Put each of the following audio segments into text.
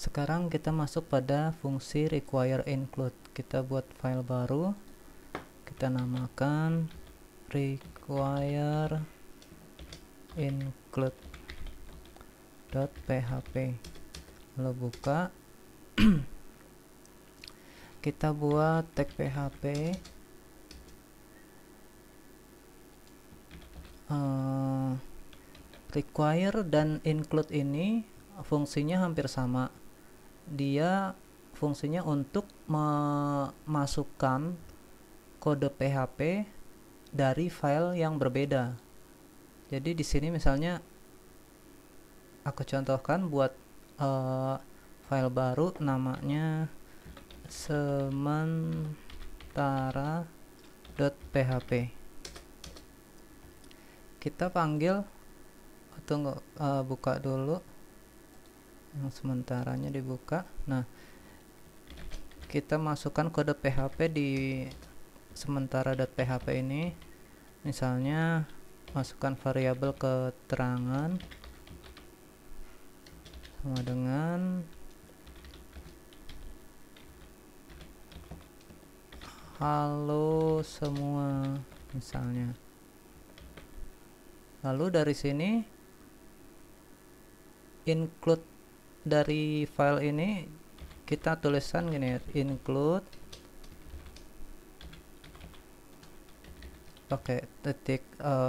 Sekarang kita masuk pada fungsi require include. Kita buat file baru, kita namakan require include.php. Lalu buka. Kita buat tag PHP require dan include ini fungsinya hampir sama. Dia fungsinya untuk memasukkan kode PHP dari file yang berbeda. Jadi di sini misalnya aku contohkan buat file baru namanya sementara.php. Kita panggil, tunggu, buka dulu yang sementaranya dibuka. Nah, kita masukkan kode PHP di sementara.php ini. Misalnya masukkan variabel keterangan sama dengan halo semua misalnya. Lalu dari sini include dari file ini kita tuliskan gini, include pakai titik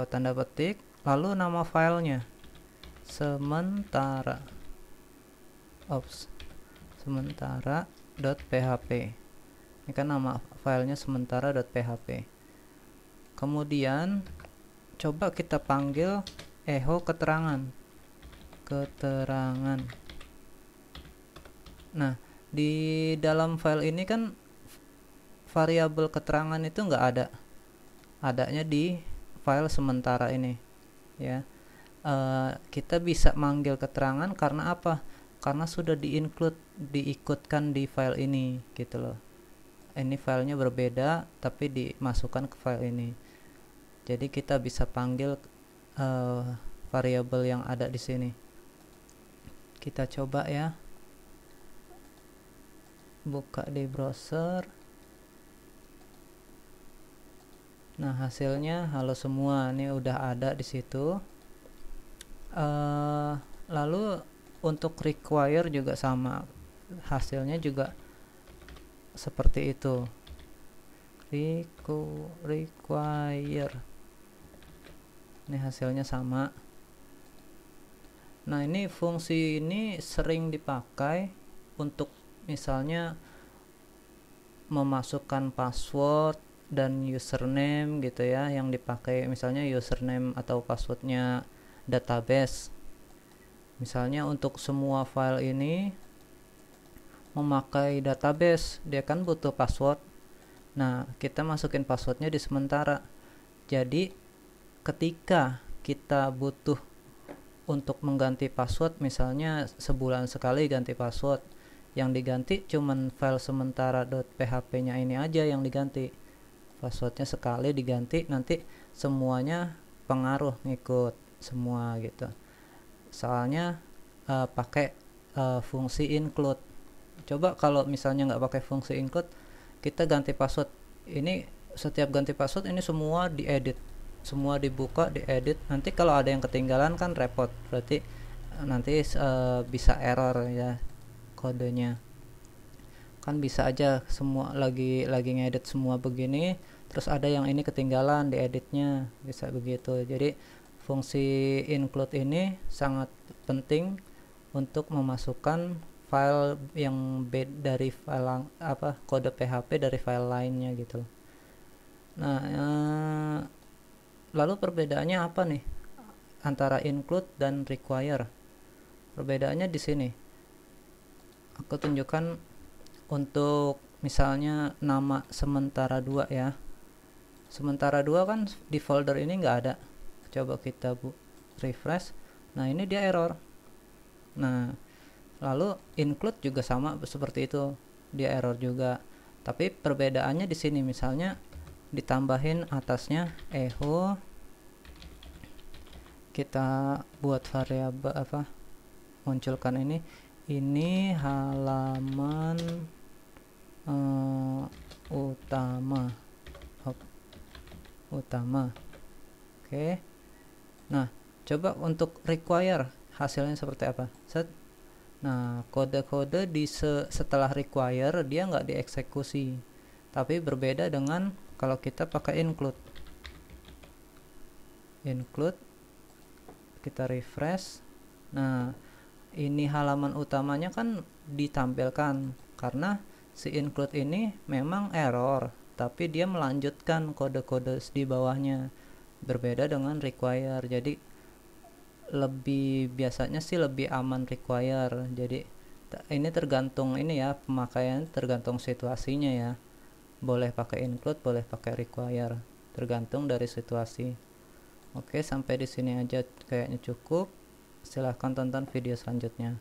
tanda petik, lalu nama filenya sementara.php. Ini kan nama filenya sementara.php. Kemudian coba kita panggil echo keterangan. Nah, di dalam file ini kan variabel keterangan itu nggak ada. Adanya di file sementara ini, ya. Kita bisa manggil keterangan karena apa? Karena sudah diikutkan di file ini, gitu loh. Ini filenya berbeda, tapi dimasukkan ke file ini. Jadi kita bisa panggil variabel yang ada di sini. Kita coba ya, buka di browser. Nah, hasilnya halo semua, ini udah ada di situ. Lalu untuk require juga sama, hasilnya juga seperti itu. Require, ini hasilnya sama. Nah, ini fungsi ini sering dipakai untuk misalnya memasukkan password dan username gitu ya, yang dipakai misalnya username atau passwordnya database. Misalnya untuk semua file ini memakai database, dia kan butuh password. Nah, kita masukin passwordnya di sementara. Jadi ketika kita butuh untuk mengganti password, misalnya sebulan sekali ganti password, yang diganti cuman file sementara.php nya ini aja yang diganti. Passwordnya sekali diganti, nanti semuanya pengaruh ngikut semua gitu. Soalnya pakai fungsi include. Coba kalau misalnya nggak pakai fungsi include, kita ganti password, ini setiap ganti password ini semua diedit, semua dibuka, diedit. Nanti kalau ada yang ketinggalan kan repot, berarti nanti bisa error ya kodenya. Kan bisa aja semua lagi ngedit semua begini, terus ada yang ini ketinggalan di editnya, bisa begitu. Jadi fungsi include ini sangat penting untuk memasukkan file yang dari file kode PHP dari file lainnya gitu. Nah, lalu perbedaannya apa nih antara include dan require? Perbedaannya di sini. Aku tunjukkan untuk misalnya nama sementara 2 ya. Sementara 2 kan di folder ini nggak ada. Coba kita refresh. Nah, ini dia error. Nah, lalu include juga sama seperti itu, dia error juga. Tapi perbedaannya di sini, misalnya ditambahin atasnya echo, kita buat variabel munculkan ini ini halaman utama. Oke. Nah, coba untuk require hasilnya seperti apa. Nah, kode-kode setelah require dia nggak dieksekusi, tapi berbeda dengan kalau kita pakai include. Kita refresh. Nah, ini halaman utamanya kan ditampilkan karena si include ini memang error, tapi dia melanjutkan kode-kode di bawahnya, berbeda dengan require. Jadi biasanya sih lebih aman require. Jadi ini tergantung ini ya, pemakaian tergantung situasinya ya, boleh pakai include, boleh pakai require, tergantung dari situasi. Oke, sampai di sini aja kayaknya cukup. Silahkan tonton video selanjutnya.